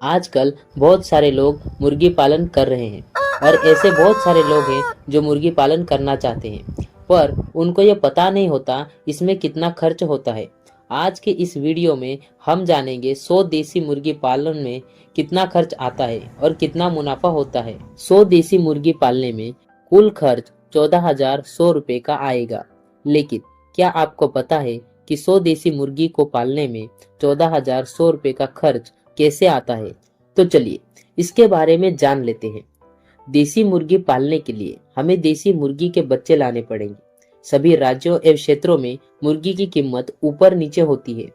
आजकल बहुत सारे लोग मुर्गी पालन कर रहे हैं और ऐसे बहुत सारे लोग हैं जो मुर्गी पालन करना चाहते हैं, पर उनको ये पता नहीं होता इसमें कितना खर्च होता है। आज के इस वीडियो में हम जानेंगे 100 देसी मुर्गी पालन में कितना खर्च आता है और कितना मुनाफा होता है। 100 देसी मुर्गी पालने में कुल खर्च 14,100 रुपये का आएगा। लेकिन क्या आपको पता है कि 100 देसी मुर्गी को पालने में 14,100 रुपये का खर्च कैसे आता है? तो चलिए इसके बारे में जान लेते हैं। देसी मुर्गी पालने के लिए हमें देसी मुर्गी के बच्चे लाने पड़ेंगे। सभी राज्यों एवं क्षेत्रों में मुर्गी की कीमत ऊपर नीचे होती है,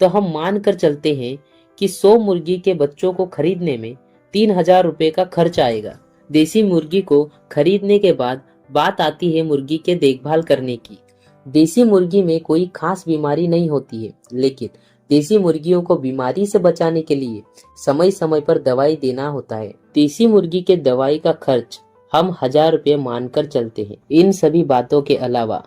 तो हम मान कर चलते हैं कि 100 मुर्गी के बच्चों को खरीदने में 3,000 रुपये का खर्च आएगा। देसी मुर्गी को खरीदने के बाद बात आती है मुर्गी के देखभाल करने की। देसी मुर्गी में कोई खास बीमारी नहीं होती है, लेकिन देसी मुर्गियों को बीमारी से बचाने के लिए समय समय पर दवाई देना होता है। देसी मुर्गी के दवाई का खर्च हम 1,000 रुपये मानकर चलते हैं। इन सभी बातों के अलावा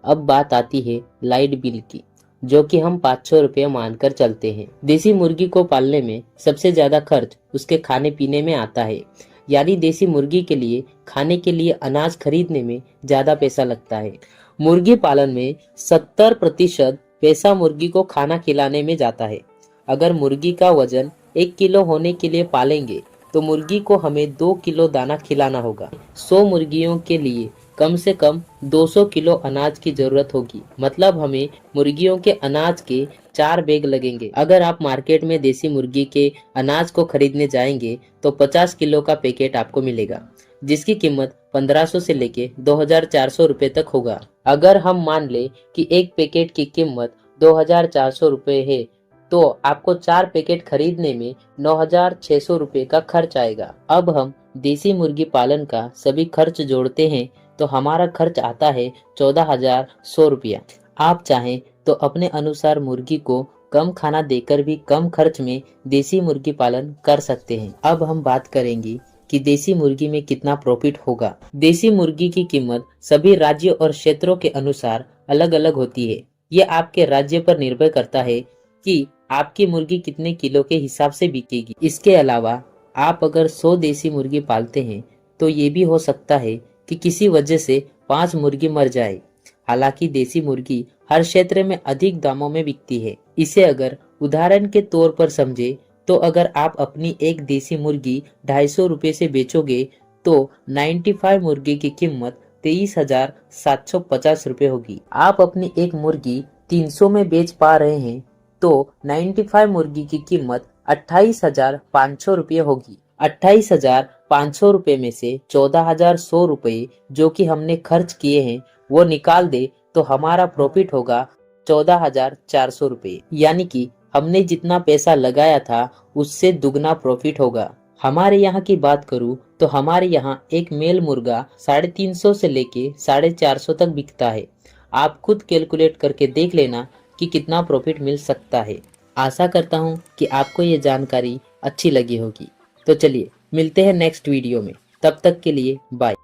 अब बात आती है लाइट बिल की, जो कि हम 500 रुपये मानकर चलते हैं। देसी मुर्गी को पालने में सबसे ज्यादा खर्च उसके खाने पीने में आता है, यानी देसी मुर्गी के लिए खाने के लिए अनाज खरीदने में ज्यादा पैसा लगता है। मुर्गी पालन में 70% पैसा मुर्गी को खाना खिलाने में जाता है। अगर मुर्गी का वजन 1 किलो होने के लिए पालेंगे तो मुर्गी को हमें 2 किलो दाना खिलाना होगा। 100 मुर्गियों के लिए कम से कम 200 किलो अनाज की जरूरत होगी, मतलब हमें मुर्गियों के अनाज के 4 बैग लगेंगे। अगर आप मार्केट में देसी मुर्गी के अनाज को खरीदने जाएंगे तो 50 किलो का पैकेट आपको मिलेगा, जिसकी कीमत 1500 से लेके 2,400 रुपए तक होगा। अगर हम मान ले कि एक पैकेट की कीमत 2,400 रुपए है, तो आपको 4 पैकेट खरीदने में 9,600 रुपए का खर्च आएगा। अब हम देसी मुर्गी पालन का सभी खर्च जोड़ते हैं तो हमारा खर्च आता है 14,100 रुपया। आप चाहें तो अपने अनुसार मुर्गी को कम खाना देकर भी कम खर्च में देसी मुर्गी पालन कर सकते हैं। अब हम बात करेंगे कि देसी मुर्गी में कितना प्रॉफिट होगा। देसी मुर्गी की कीमत सभी राज्यों और क्षेत्रों के अनुसार अलग अलग होती है। ये आपके राज्य पर निर्भर करता है कि आपकी मुर्गी कितने किलो के हिसाब से बिकेगी। इसके अलावा आप अगर 100 देसी मुर्गी पालते हैं तो ये भी हो सकता है कि किसी वजह से 5 मुर्गी मर जाए। हालांकि देसी मुर्गी हर क्षेत्र में अधिक दामों में बिकती है। इसे अगर उदाहरण के तौर पर समझे तो अगर आप अपनी एक देसी मुर्गी 250 रुपये से बेचोगे तो 95 मुर्गी की कीमत 23,750 रुपये होगी। आप अपनी एक मुर्गी 300 में बेच पा रहे हैं तो 95 मुर्गी की कीमत 28,500 रुपये होगी। 28,500 रुपये में से 14,100 रुपये जो कि हमने खर्च किए हैं वो निकाल दे तो हमारा प्रॉफिट होगा 14,400 रुपये, यानी कि हमने जितना पैसा लगाया था उससे दुगना प्रॉफिट होगा। हमारे यहाँ की बात करूँ तो हमारे यहाँ एक मेल मुर्गा 350 से लेके 450 तक बिकता है। आप खुद कैलकुलेट करके देख लेना कि कितना प्रॉफिट मिल सकता है। आशा करता हूँ कि आपको ये जानकारी अच्छी लगी होगी। तो चलिए मिलते हैं नेक्स्ट वीडियो में, तब तक के लिए बाय।